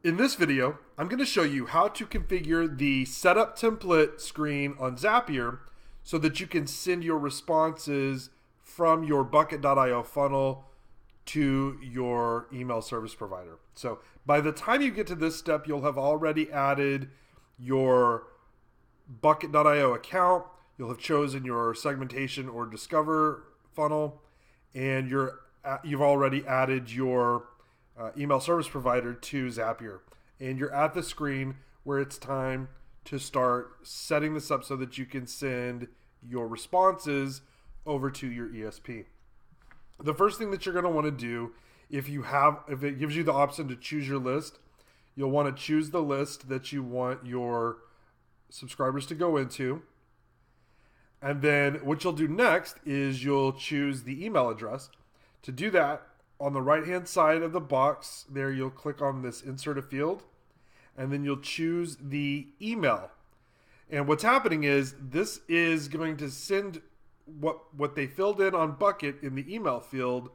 In this video, I'm going to show you how to configure the setup template screen on Zapier so that you can send your responses from your bucket.io funnel to your email service provider. So by the time you get to this step, you'll have already added your bucket.io account. You'll have chosen your segmentation or discover funnel, and you've already added your email service provider to Zapier. And you're at the screen where it's time to start setting this up so that you can send your responses over to your ESP. The first thing that you're going to want to do, if it gives you the option to choose your list, you'll want to choose the list that you want your subscribers to go into. And then what you'll do next is you'll choose the email address. To do that, on the right hand side of the box there, you'll click on this insert a field, and then you'll choose the email. And what's happening is this is going to send what they filled in on Bucket in the email field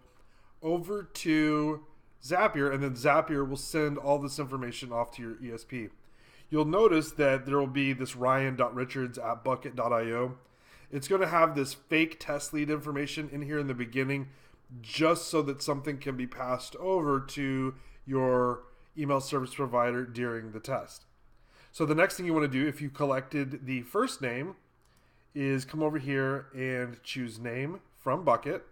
over to Zapier, and then Zapier will send all this information off to your ESP. You'll notice that there will be this ryan.richards@bucket.io. It's going to have this fake test lead information in here in the beginning, just so that something can be passed over to your email service provider during the test. So the next thing you want to do, if you collected the first name, is come over here and choose name from Bucket.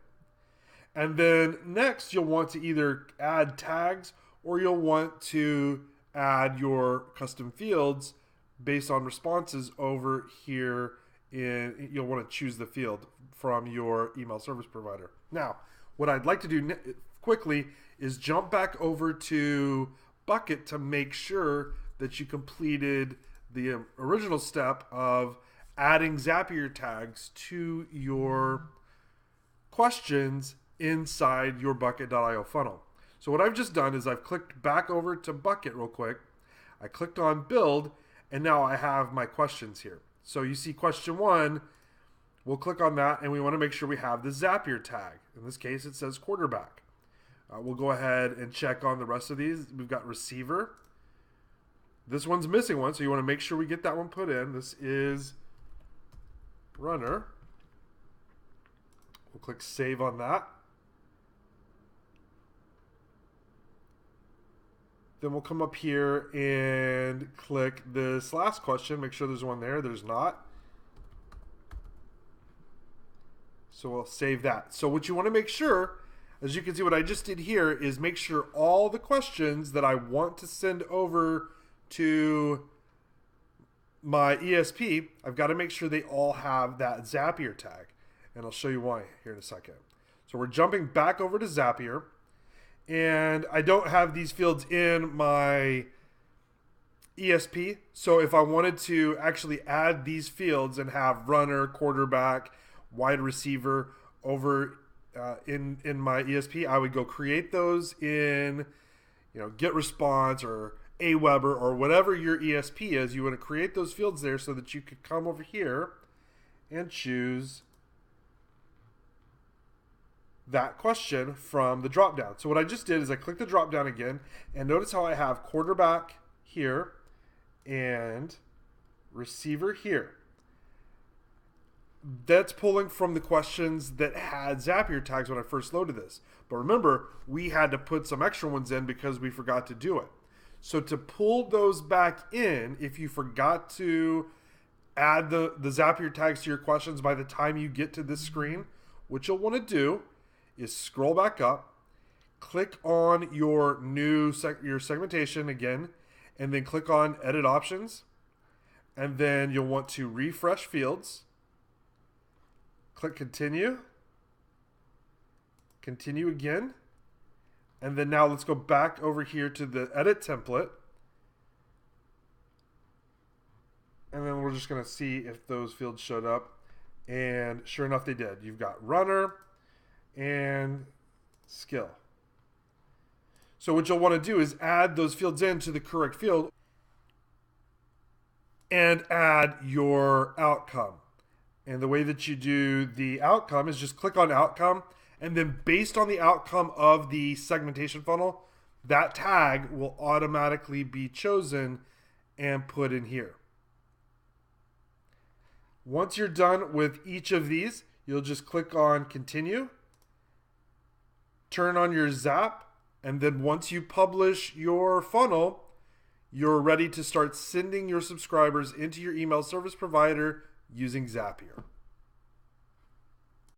And then next you'll want to either add tags or you'll want to add your custom fields based on responses over here. You'll want to choose the field from your email service provider. Now, what I'd like to do quickly is jump back over to Bucket to make sure that you completed the original step of adding Zapier tags to your questions inside your bucket.io funnel. So what I've just done is I've clicked back over to Bucket real quick. I clicked on build, and now I have my questions here. So you see question 1, we'll click on that, and we want to make sure we have the Zapier tag. In this case, it says quarterback. We'll go ahead and check on the rest of these. We've got receiver. This one's missing one, so you want to make sure we get that one put in. This is runner. We'll click save on that. Then we'll come up here and click this last question. Make sure there's one there. There's not. So we'll save that. So what you want to make sure, as you can see what I just did here, is make sure all the questions that I want to send over to my ESP, I've got to make sure they all have that Zapier tag. And I'll show you why here in a second. So we're jumping back over to Zapier. And I don't have these fields in my ESP. So if I wanted to actually add these fields and have runner, quarterback, wide receiver over in my ESP, I would go create those in Get Response or Aweber or whatever your ESP is. You want to create those fields there so that you could come over here and choose that question from the drop down. So what I just did is I clicked the drop down again, and notice how I have quarterback here and receiver here. That's pulling from the questions that had Zapier tags when I first loaded this. But remember, we had to put some extra ones in because we forgot to do it. So to pull those back in, if you forgot to add the Zapier tags to your questions by the time you get to this screen, what you'll want to do is scroll back up, click on your segmentation again, and then click on edit options. And then you'll want to refresh fields. Click continue. Continue again. And then now let's go back over here to the edit template. And then we're just going to see if those fields showed up. And sure enough, they did. You've got runner and skill. So what you'll want to do is add those fields into the correct field and add your outcome. And the way that you do the outcome is just click on outcome, and then based on the outcome of the segmentation funnel, that tag will automatically be chosen and put in here. Once you're done with each of these, you'll just click on continue, turn on your Zap, and then once you publish your funnel, you're ready to start sending your subscribers into your email service provider using Zapier.